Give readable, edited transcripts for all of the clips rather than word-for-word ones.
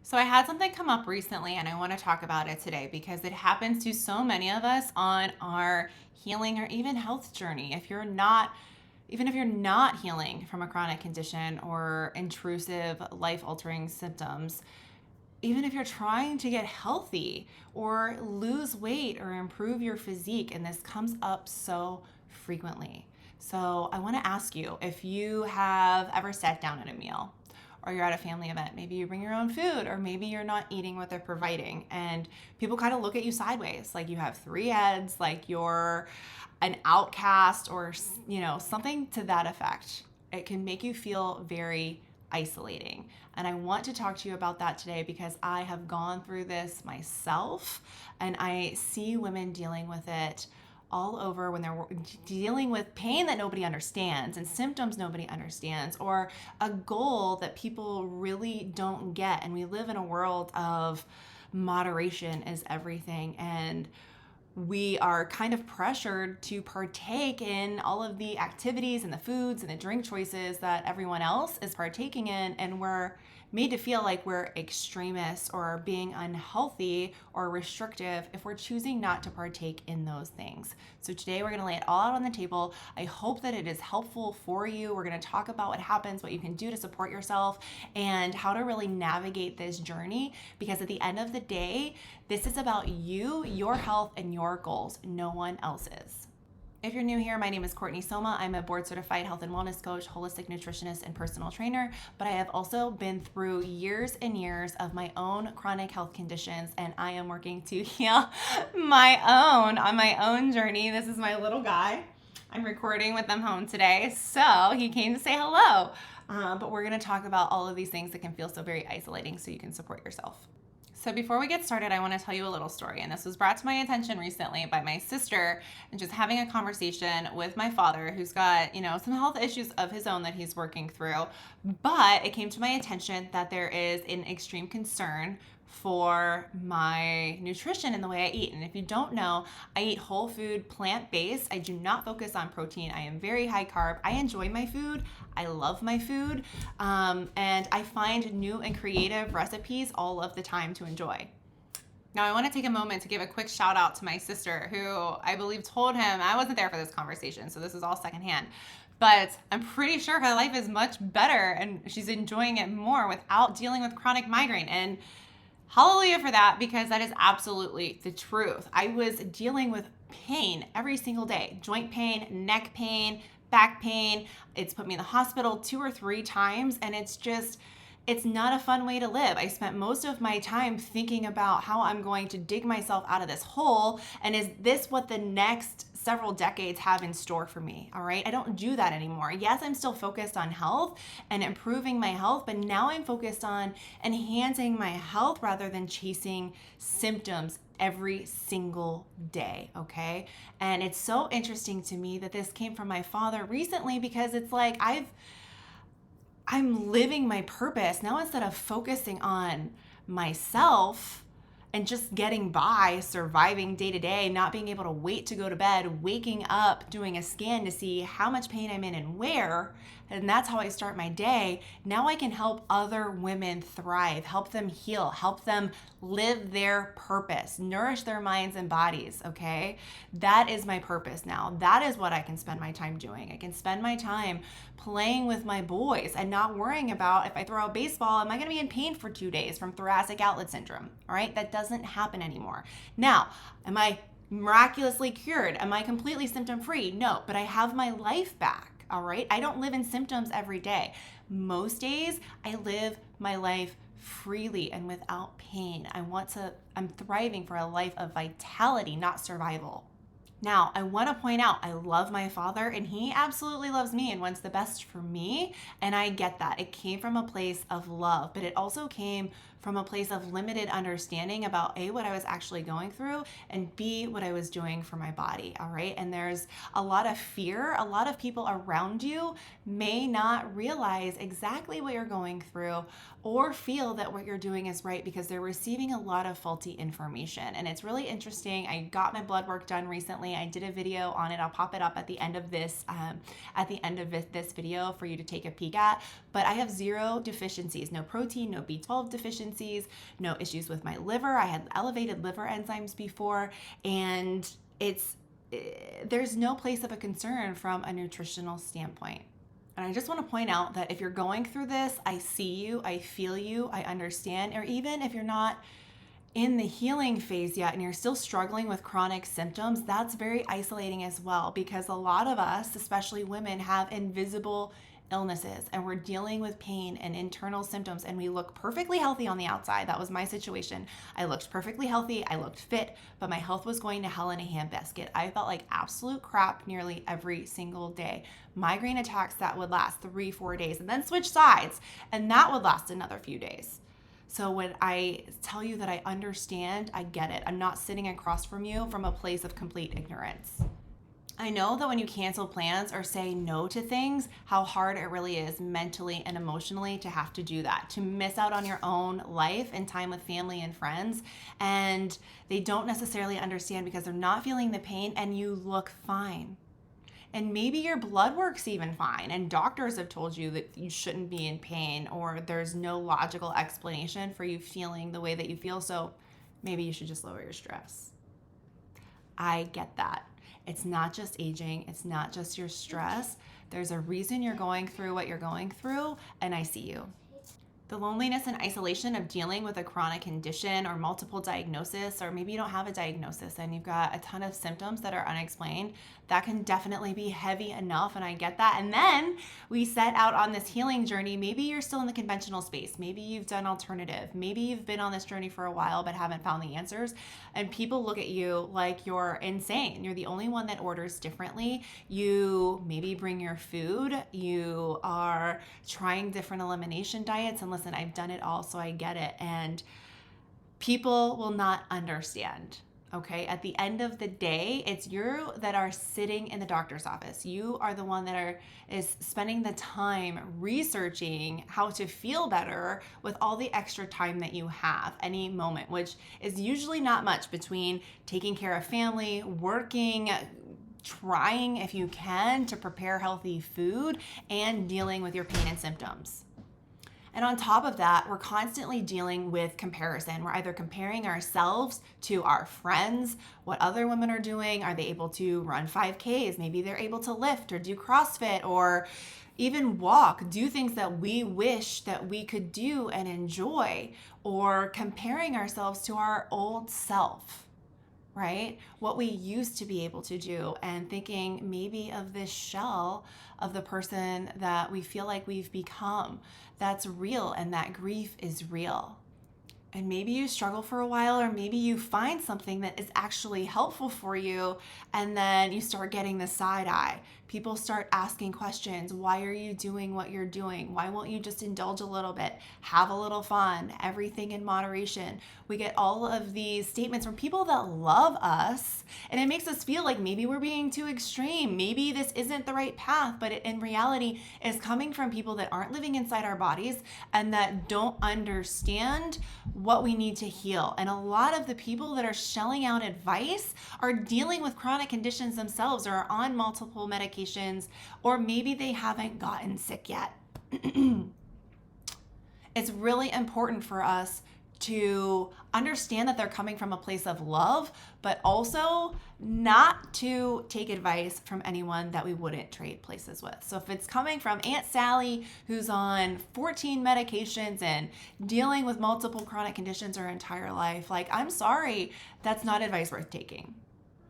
So I had something come up recently and I want to talk about it today because it happens to so many of us on our healing or even health journey. Even if you're not healing from a chronic condition or intrusive life altering symptoms, even if you're trying to get healthy or lose weight or improve your physique, and this comes up so frequently. So I want to ask you if you have ever sat down at a meal or you're at a family event. Maybe you bring your own food, or maybe you're not eating what they're providing, and people kind of look at you sideways, like you have three heads, like you're an outcast, or something to that effect. It can make you feel very isolating. And I want to talk to you about that today because I have gone through this myself and I see women dealing with it all over when they're dealing with pain that nobody understands and symptoms nobody understands, or a goal that people really don't get. And we live in a world of moderation is everything, and we are kind of pressured to partake in all of the activities and the foods and the drink choices that everyone else is partaking in, and we're made to feel like we're extremists or being unhealthy or restrictive if we're choosing not to partake in those things. So today we're going to lay it all out on the table. I hope that it is helpful for you. We're going to talk about what happens, what you can do to support yourself, and how to really navigate this journey, because at the end of the day, this is about you, your health, and your goals, no one else's. If you're new here, my name is Courtney Soma. I'm a board certified health and wellness coach, holistic nutritionist, and personal trainer, but I have also been through years and years of my own chronic health conditions, and I am working to heal on my own journey. This is my little guy. I'm recording with them home today, so he came to say hello. But we're going to talk about all of these things that can feel so very isolating so you can support yourself. So before we get started, I want to tell you a little story, and this was brought to my attention recently by my sister, and just having a conversation with my father, who's got, some health issues of his own that he's working through. But it came to my attention that there is an extreme concern for my nutrition and the way I eat. And if you don't know, I eat whole food, plant-based. I do not focus on protein. I am very high carb. I enjoy my food. I love my food. And I find new and creative recipes all of the time to enjoy. Now, I want to take a moment to give a quick shout out to my sister, who I believe told him, I wasn't there for this conversation, so this is all secondhand, but I'm pretty sure her life is much better and she's enjoying it more without dealing with chronic migraine. And hallelujah for that, because that is absolutely the truth. I was dealing with pain every single day, joint pain, neck pain, back pain. It's put me in the hospital 2 or 3 times, and it's not a fun way to live. I spent most of my time thinking about how I'm going to dig myself out of this hole, and is this what the next several decades have in store for me? All right, I don't do that anymore. Yes, I'm still focused on health and improving my health, but now I'm focused on enhancing my health rather than chasing symptoms every single day, okay? And it's so interesting to me that this came from my father recently, because it's like I'm living my purpose now. Instead of focusing on myself and just getting by, surviving day to day, not being able to wait to go to bed, waking up, doing a scan to see how much pain I'm in and where, and that's how I start my day. Now I can help other women thrive, help them heal, help them live their purpose, nourish their minds and bodies, okay? That is my purpose now. That is what I can spend my time doing. I can spend my time playing with my boys and not worrying about, if I throw a baseball, am I going to be in pain for 2 days from thoracic outlet syndrome? All right, that doesn't happen anymore. Now, am I miraculously cured? Am I completely symptom free? No, but I have my life back. All right, I don't live in symptoms every day. Most days I live my life freely and without pain. I'm thriving for a life of vitality, not survival. Now, I want to point out, I love my father, and he absolutely loves me and wants the best for me. And I get that. It came from a place of love, but it also came from a place of limited understanding about A, what I was actually going through, and B, what I was doing for my body. All right. And there's a lot of fear. A lot of people around you may not realize exactly what you're going through or feel that what you're doing is right, because they're receiving a lot of faulty information. And it's really interesting. I got my blood work done recently, recently. I did a video on it. I'll pop it up at the end of this this video for you to take a peek at. But I have 0 deficiencies, no protein, no B12 deficiencies, no issues with my liver. I had elevated liver enzymes before, and there's no place of a concern from a nutritional standpoint. And I just want to point out that if you're going through this, I see you, I feel you, I understand. Or even if you're not in the healing phase yet and you're still struggling with chronic symptoms, that's very isolating as well, because a lot of us, especially women, have invisible illnesses and we're dealing with pain and internal symptoms, and we look perfectly healthy on the outside. That was my situation. I looked perfectly healthy, I looked fit, but my health was going to hell in a handbasket. I felt like absolute crap nearly every single day. Migraine attacks that would last 3-4 days and then switch sides, and that would last another few days. So when I tell you that I understand, I get it. I'm not sitting across from you from a place of complete ignorance. I know that when you cancel plans or say no to things, how hard it really is mentally and emotionally to have to do that, to miss out on your own life and time with family and friends. And they don't necessarily understand because they're not feeling the pain, and you look fine. And maybe your blood work's even fine, and doctors have told you that you shouldn't be in pain, or there's no logical explanation for you feeling the way that you feel, so maybe you should just lower your stress. I get that. It's not just aging, it's not just your stress. There's a reason you're going through what you're going through, and I see you. The loneliness and isolation of dealing with a chronic condition or multiple diagnosis, or maybe you don't have a diagnosis and you've got a ton of symptoms that are unexplained, that can definitely be heavy enough, and I get that. And then we set out on this healing journey. Maybe you're still in the conventional space. Maybe you've done alternative. Maybe you've been on this journey for a while but haven't found the answers. And people look at you like you're insane. You're the only one that orders differently. You maybe bring your food. You are trying different elimination diets. And listen, I've done it all, so I get it. And people will not understand. Okay, at the end of the day, it's you that are sitting in the doctor's office. You are the one that is spending the time researching how to feel better with all the extra time that you have any moment, which is usually not much between taking care of family, working, trying if you can to prepare healthy food, and dealing with your pain and symptoms. And on top of that, we're constantly dealing with comparison. We're either comparing ourselves to our friends, what other women are doing. Are they able to run 5Ks? Maybe they're able to lift or do CrossFit or even walk, do things that we wish that we could do and enjoy, or comparing ourselves to our old self, right? What we used to be able to do, and thinking maybe of this shell of the person that we feel like we've become. That's real, and that grief is real. And maybe you struggle for a while, or maybe you find something that is actually helpful for you, and then you start getting the side eye. People start asking questions. Why are you doing what you're doing? Why won't you just indulge a little bit? Have a little fun, everything in moderation. We get all of these statements from people that love us, and it makes us feel like maybe we're being too extreme. Maybe this isn't the right path, but it in reality is coming from people that aren't living inside our bodies and that don't understand what we need to heal. And a lot of the people that are shelling out advice are dealing with chronic conditions themselves, or are on multiple medications, or maybe they haven't gotten sick yet. It's really important for us to understand that they're coming from a place of love, but also not to take advice from anyone that we wouldn't trade places with. So if it's coming from Aunt Sally, who's on 14 medications and dealing with multiple chronic conditions her entire life, like, I'm sorry, that's not advice worth taking.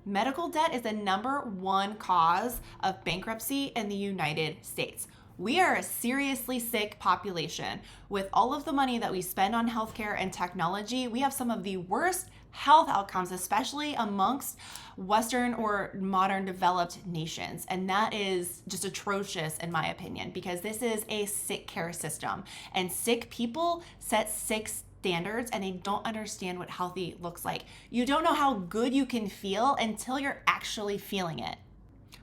Medical debt is the #1 cause of bankruptcy in the United States. We are a seriously sick population. With all of the money that we spend on healthcare and technology, we have some of the worst health outcomes, especially amongst Western or modern developed nations. And that is just atrocious in my opinion, because this is a sick care system, and sick people set sick standards, and they don't understand what healthy looks like. You don't know how good you can feel until you're actually feeling it.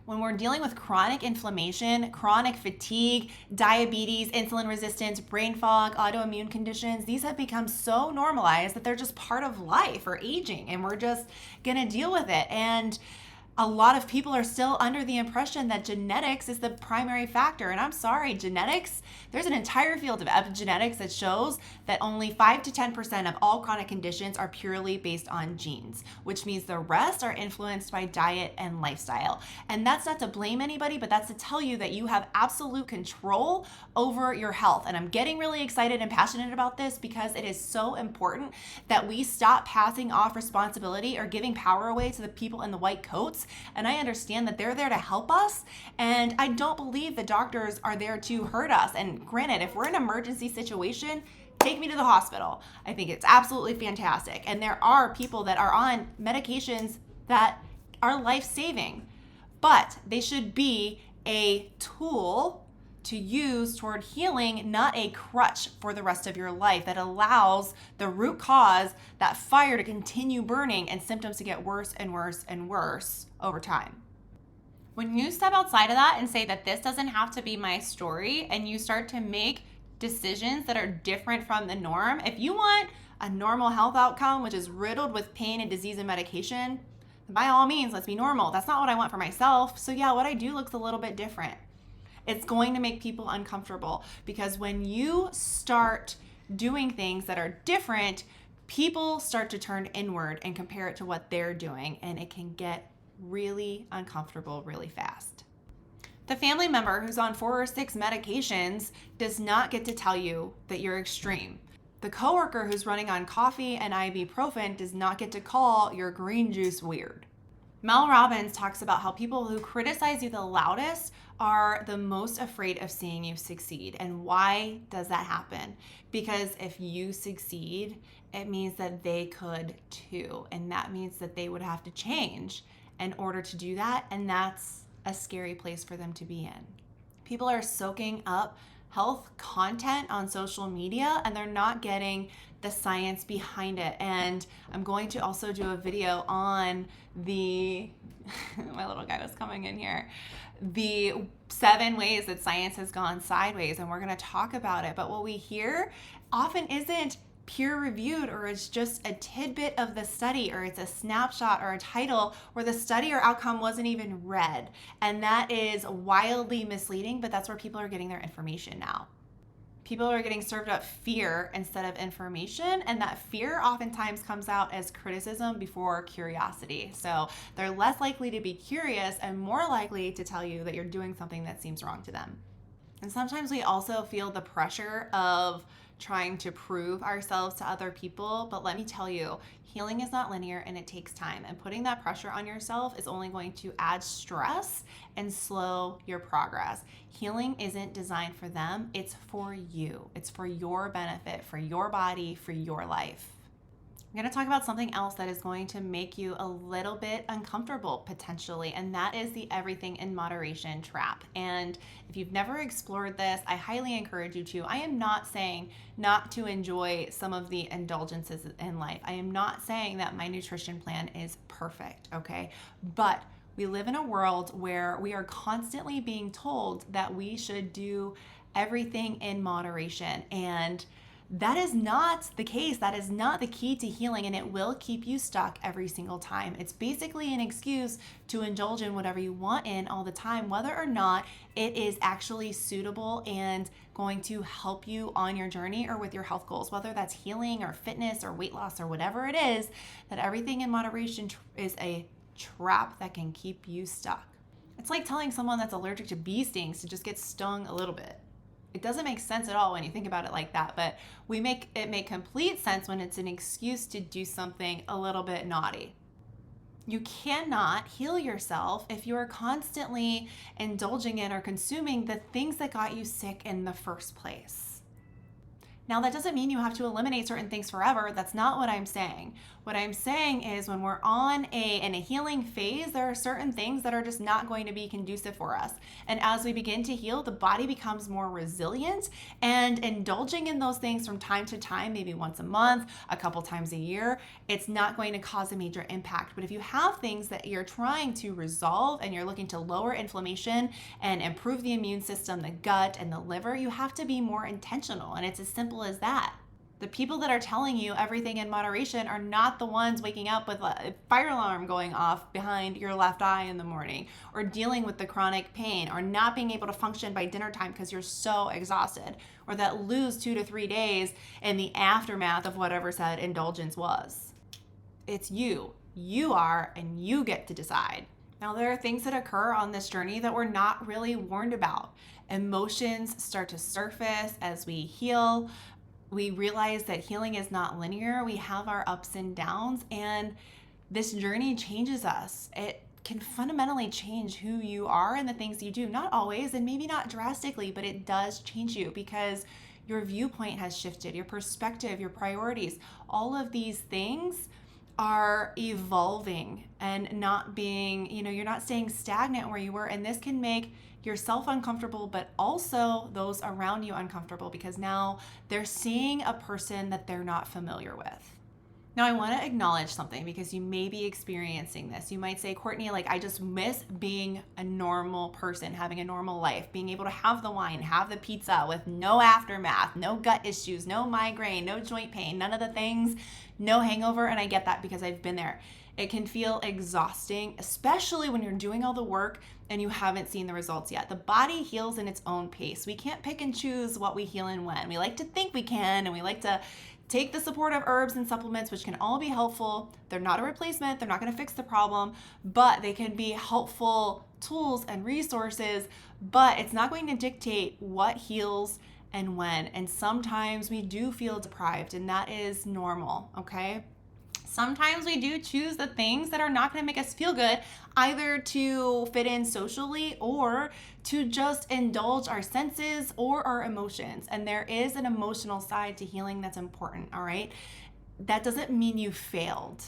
When we're dealing with chronic inflammation, chronic fatigue, diabetes, insulin resistance, brain fog, autoimmune conditions, these have become so normalized that they're just part of life or aging, and we're just gonna deal with it. And A lot of people are still under the impression that genetics is the primary factor. And I'm sorry, genetics, there's an entire field of epigenetics that shows that only 5 to 10% of all chronic conditions are purely based on genes, which means the rest are influenced by diet and lifestyle. And that's not to blame anybody, but that's to tell you that you have absolute control over your health. And I'm getting really excited and passionate about this because it is so important that we stop passing off responsibility or giving power away to the people in the white coats. And I understand that they're there to help us. And I don't believe the doctors are there to hurt us. And granted, if we're in an emergency situation, take me to the hospital. I think it's absolutely fantastic. And there are people that are on medications that are life-saving, but they should be a tool to use toward healing, not a crutch for the rest of your life that allows the root cause, that fire, to continue burning and symptoms to get worse and worse and worse over time. When you step outside of that and say that this doesn't have to be my story, and you start to make decisions that are different from the norm, if you want a normal health outcome, which is riddled with pain and disease and medication, by all means, let's be normal. That's not what I want for myself. So yeah, what I do looks a little bit different. It's going to make people uncomfortable because when you start doing things that are different, people start to turn inward and compare it to what they're doing, and it can get really uncomfortable really fast. The family member who's on 4 or 6 medications does not get to tell you that you're extreme. The coworker who's running on coffee and ibuprofen does not get to call your green juice weird. Mel Robbins talks about how people who criticize you the loudest are the most afraid of seeing you succeed. And why does that happen? Because if you succeed, it means that they could too. And that means that they would have to change in order to do that. And that's a scary place for them to be in. People are soaking up health content on social media and they're not getting the science behind it. And I'm going to also do a video on my little guy was coming in here, the 7 ways that science has gone sideways, and we're going to talk about it. But what we hear often isn't peer-reviewed, or it's just a tidbit of the study, or it's a snapshot or a title where the study or outcome wasn't even read. And that is wildly misleading, but that's where people are getting their information now. People are getting served up fear instead of information, and that fear oftentimes comes out as criticism before curiosity. So they're less likely to be curious and more likely to tell you that you're doing something that seems wrong to them. And sometimes we also feel the pressure of trying to prove ourselves to other people, but let me tell you, healing is not linear and it takes time, and putting that pressure on yourself is only going to add stress and slow your progress. Healing isn't designed for them, it's for you. It's for your benefit, for your body, for your life. I'm going to talk about something else that is going to make you a little bit uncomfortable potentially, and that is the everything in moderation trap. And if you've never explored this, I highly encourage you to. I am not saying not to enjoy some of the indulgences in life. I am not saying that my nutrition plan is perfect, okay? But we live in a world where we are constantly being told that we should do everything in moderation, and that is not the case. That is not the key to healing, and it will keep you stuck every single time. It's basically an excuse to indulge in whatever you want in all the time, whether or not it is actually suitable and going to help you on your journey or with your health goals, whether that's healing or fitness or weight loss or whatever it is. That everything in moderation is a trap that can keep you stuck. It's like telling someone that's allergic to bee stings to just get stung a little bit. It doesn't make sense at all when you think about it like that, but we make it make complete sense when it's an excuse to do something a little bit naughty. You cannot heal yourself if you are constantly indulging in or consuming the things that got you sick in the first place. Now, that doesn't mean you have to eliminate certain things forever. That's not what I'm saying. What I'm saying is when we're in a healing phase, there are certain things that are just not going to be conducive for us. And as we begin to heal, the body becomes more resilient, and indulging in those things from time to time, maybe once a month, a couple times a year, it's not going to cause a major impact. But if you have things that you're trying to resolve and you're looking to lower inflammation and improve the immune system, the gut, and the liver, you have to be more intentional. And it's as simple as that. The people that are telling you everything in moderation are not the ones waking up with a fire alarm going off behind your left eye in the morning, or dealing with the chronic pain, or not being able to function by dinner time because you're so exhausted, or that lose 2 to 3 days in the aftermath of whatever said indulgence was. It's you. You are, and you get to decide. Now, there are things that occur on this journey that we're not really warned about. Emotions start to surface as we heal. We realize that healing is not linear. We have our ups and downs, and this journey changes us. It can fundamentally change who you are and the things you do. Not always, and maybe not drastically, but it does change you because your viewpoint has shifted, your perspective, your priorities. All of these things are evolving and not being, you're not staying stagnant where you were. And this can make yourself uncomfortable, but also those around you uncomfortable, because now they're seeing a person that they're not familiar with. Now, I want to acknowledge something because you may be experiencing this. You might say, Courtney, I just miss being a normal person, having a normal life, being able to have the wine, have the pizza with no aftermath, no gut issues, no migraine, no joint pain, none of the things, no hangover. And I get that because I've been there. It can feel exhausting, especially when you're doing all the work and you haven't seen the results yet. The body heals in its own pace. We can't pick and choose what we heal and when. We like to think we can, and we like to take the support of herbs and supplements, which can all be helpful. They're not a replacement. They're not going to fix the problem, but they can be helpful tools and resources, but it's not going to dictate what heals and when. And sometimes we do feel deprived, and that is normal, okay? Sometimes we do choose the things that are not going to make us feel good, either to fit in socially or to just indulge our senses or our emotions. And there is an emotional side to healing that's important, all right? That doesn't mean you failed.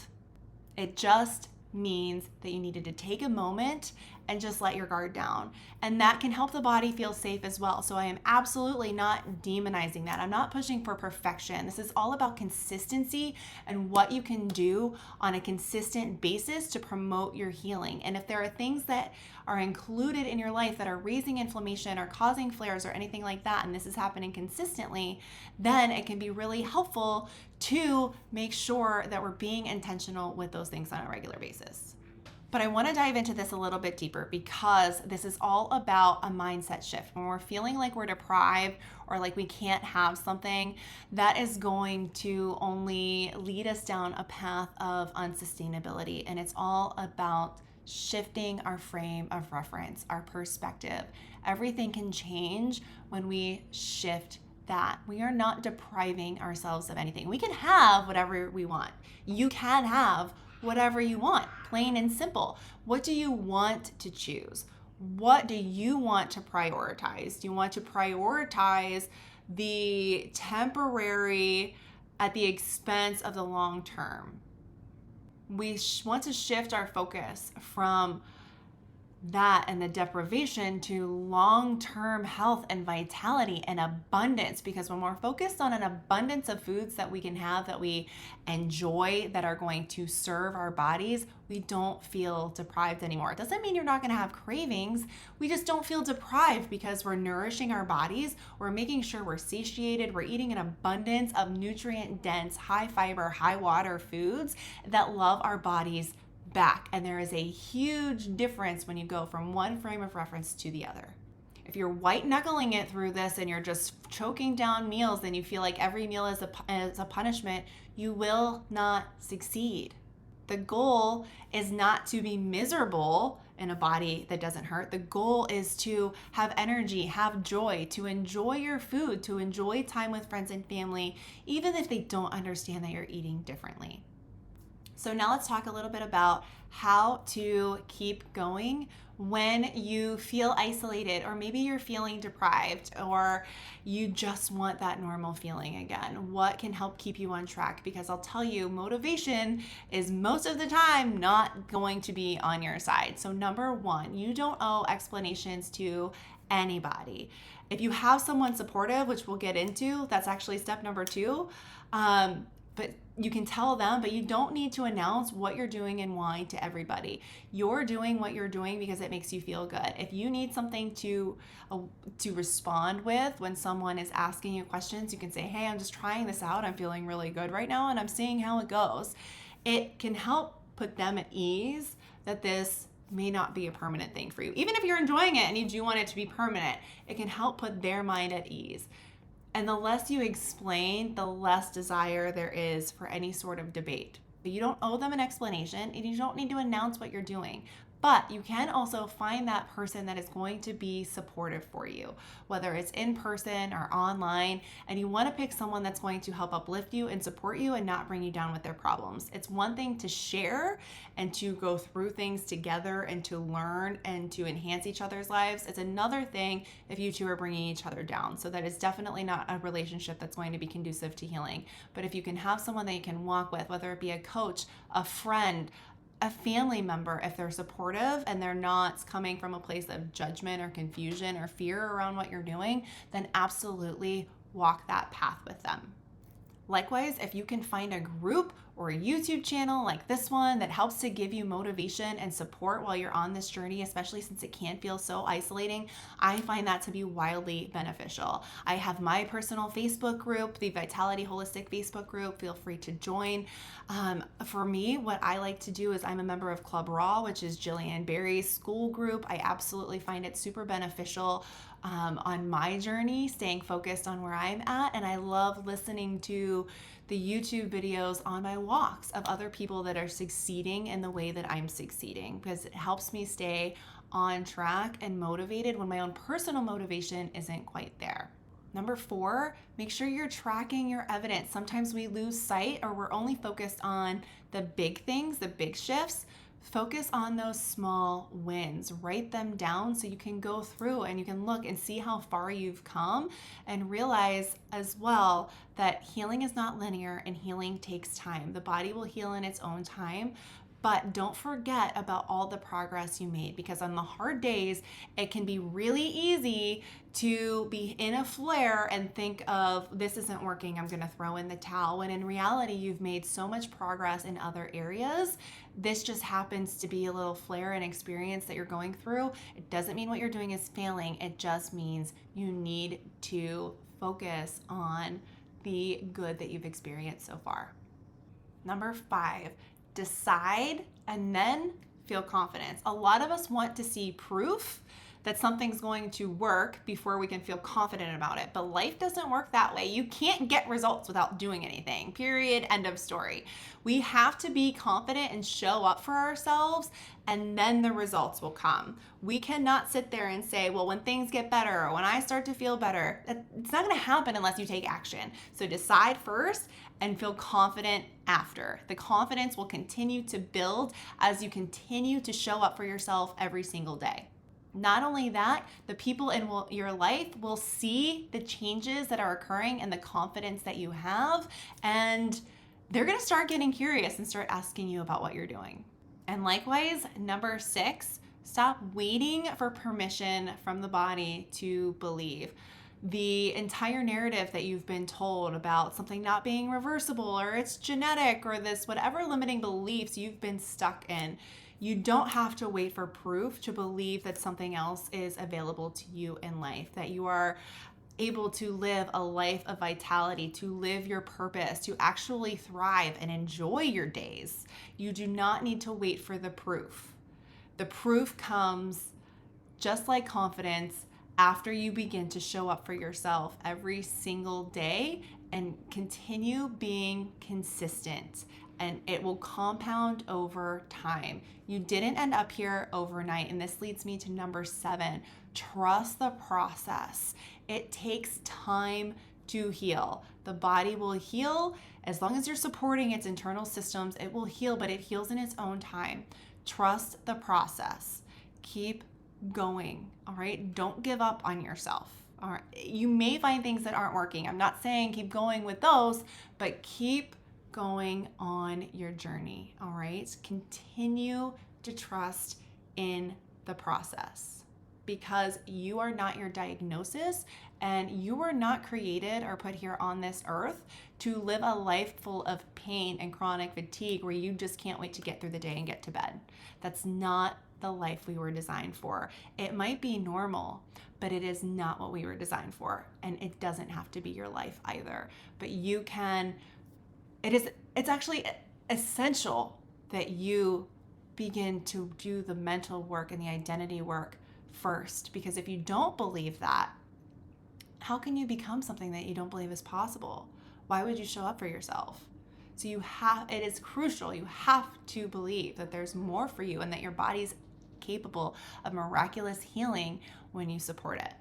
It just means that you needed to take a moment and just let your guard down. And that can help the body feel safe as well. So I am absolutely not demonizing that. I'm not pushing for perfection. This is all about consistency and what you can do on a consistent basis to promote your healing. And if there are things that are included in your life that are raising inflammation or causing flares or anything like that, and this is happening consistently, then it can be really helpful to make sure that we're being intentional with those things on a regular basis. But I want to dive into this a little bit deeper because this is all about a mindset shift. When we're feeling like we're deprived or like we can't have something, that is going to only lead us down a path of unsustainability. And it's all about shifting our frame of reference, our perspective. Everything can change when we shift that. We are not depriving ourselves of anything. We can have whatever we want. You can have whatever you want, plain and simple. What do you want to choose? What do you want to prioritize? Do you want to prioritize the temporary at the expense of the long term? We want to shift our focus from that and the deprivation to long-term health and vitality and abundance, because when we're focused on an abundance of foods that we can have, that we enjoy, that are going to serve our bodies, we don't feel deprived anymore. It doesn't mean you're not going to have cravings. We just don't feel deprived because we're nourishing our bodies. We're making sure we're satiated. We're eating an abundance of nutrient-dense, high fiber, high water foods that love our bodies back. And there is a huge difference when you go from one frame of reference to the other. If you're white knuckling it through this and you're just choking down meals, then you feel like every meal is a punishment, you will not succeed. The goal is not to be miserable in a body that doesn't hurt. The goal is to have energy, have joy, to enjoy your food, to enjoy time with friends and family, even if they don't understand that you're eating differently. So now let's talk a little bit about how to keep going when you feel isolated, or maybe you're feeling deprived, or you just want that normal feeling again. What can help keep you on track? Because I'll tell you, motivation is most of the time not going to be on your side. So number one, you don't owe explanations to anybody. If you have someone supportive, which we'll get into, that's actually step number two. but you can tell them, but you don't need to announce what you're doing and why to everybody. You're doing what you're doing because it makes you feel good. If you need something to respond with when someone is asking you questions, you can say, hey, I'm just trying this out. I'm feeling really good right now and I'm seeing how it goes. It can help put them at ease that this may not be a permanent thing for you. Even if you're enjoying it and you do want it to be permanent, it can help put their mind at ease. And the less you explain, the less desire there is for any sort of debate. But you don't owe them an explanation and you don't need to announce what you're doing. But you can also find that person that is going to be supportive for you, whether it's in person or online, and you want to pick someone that's going to help uplift you and support you and not bring you down with their problems. It's one thing to share and to go through things together and to learn and to enhance each other's lives. It's another thing if you two are bringing each other down. So that is definitely not a relationship that's going to be conducive to healing. But if you can have someone that you can walk with, whether it be a coach, a friend, a family member, if they're supportive and they're not coming from a place of judgment or confusion or fear around what you're doing, then absolutely walk that path with them. Likewise, if you can find a group or a YouTube channel like this one that helps to give you motivation and support while you're on this journey, especially since it can feel so isolating, I find that to be wildly beneficial. I have my personal Facebook group, the Vitality Holistic Facebook group. Feel free to join. For me, what I like to do is I'm a member of Club Raw, which is Jillian Berry's school group. I absolutely find it super beneficial on my journey, staying focused on where I'm at. And I love listening to the YouTube videos on my walks of other people that are succeeding in the way that I'm succeeding, because it helps me stay on track and motivated when my own personal motivation isn't quite there. Number 4, make sure you're tracking your evidence. Sometimes we lose sight or we're only focused on the big things, the big shifts. Focus on those small wins. Write them down so you can go through and you can look and see how far you've come, and realize as well that healing is not linear and healing takes time. The body will heal in its own time. But don't forget about all the progress you made, because on the hard days, it can be really easy to be in a flare and think of, this isn't working, I'm gonna throw in the towel, when in reality, you've made so much progress in other areas. This just happens to be a little flare and experience that you're going through. It doesn't mean what you're doing is failing. It just means you need to focus on the good that you've experienced so far. Number 5, decide and then feel confidence. A lot of us want to see proof that something's going to work before we can feel confident about it. But life doesn't work that way. You can't get results without doing anything. Period. End of story. We have to be confident and show up for ourselves, and then the results will come. We cannot sit there and say, well, when things get better or when I start to feel better. It's not going to happen unless you take action. So decide first and feel confident after. The confidence will continue to build as you continue to show up for yourself every single day. Not only that, the people in your life will see the changes that are occurring and the confidence that you have, and they're going to start getting curious and start asking you about what you're doing. And likewise, number 6, stop waiting for permission from the body to believe. The entire narrative that you've been told about something not being reversible, or it's genetic, or this whatever limiting beliefs you've been stuck in, you don't have to wait for proof to believe that something else is available to you in life, that you are able to live a life of vitality, to live your purpose, to actually thrive and enjoy your days. You do not need to wait for the proof. The proof comes, just like confidence, after you begin to show up for yourself every single day and continue being consistent, and it will compound over time. You didn't end up here overnight, and this leads me to number 7. Trust the process. It takes time to heal. The body will heal as long as you're supporting its internal systems. It will heal, but it heals in its own time. Trust the process. Keep going, all right? Don't give up on yourself. All right. You may find things that aren't working. I'm not saying keep going with those, but keep going on your journey, all right? Continue to trust in the process. because you are not your diagnosis, and you were not created or put here on this earth to live a life full of pain and chronic fatigue where you just can't wait to get through the day and get to bed. That's not the life we were designed for. It might be normal, but it is not what we were designed for, and it doesn't have to be your life either. But you can, it's actually essential that you begin to do the mental work and the identity work first, because if you don't believe that, how can you become something that you don't believe is possible? Why would you show up for yourself? So it is crucial. You have to believe that there's more for you and that your body's capable of miraculous healing when you support it.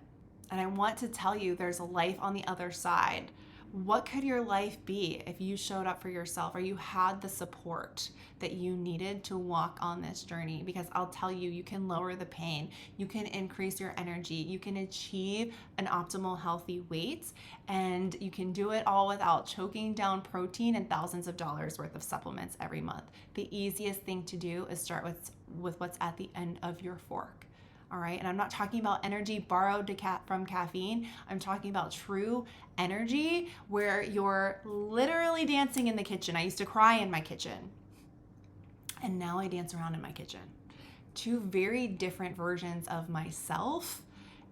And I want to tell you, there's a life on the other side. What could your life be if you showed up for yourself, or you had the support that you needed to walk on this journey? Because I'll tell you, you can lower the pain, you can increase your energy, you can achieve an optimal healthy weight, and you can do it all without choking down protein and thousands of dollars worth of supplements every month. The easiest thing to do is start with what's at the end of your fork. All right. And I'm not talking about energy borrowed from caffeine. I'm talking about true energy where you're literally dancing in the kitchen. I used to cry in my kitchen, and now I dance around in my kitchen. Two very different versions of myself.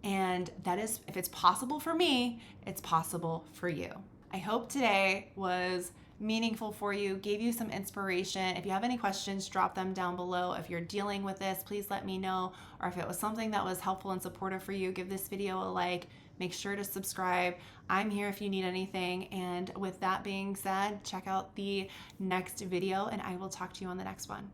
And that is, if it's possible for me, it's possible for you. I hope today was meaningful for you, gave you some inspiration. If you have any questions, drop them down below. If you're dealing with this, please let me know. Or if it was something that was helpful and supportive for you, give this video a like. Make sure to subscribe. I'm here if you need anything. And with that being said, check out the next video, and I will talk to you on the next one.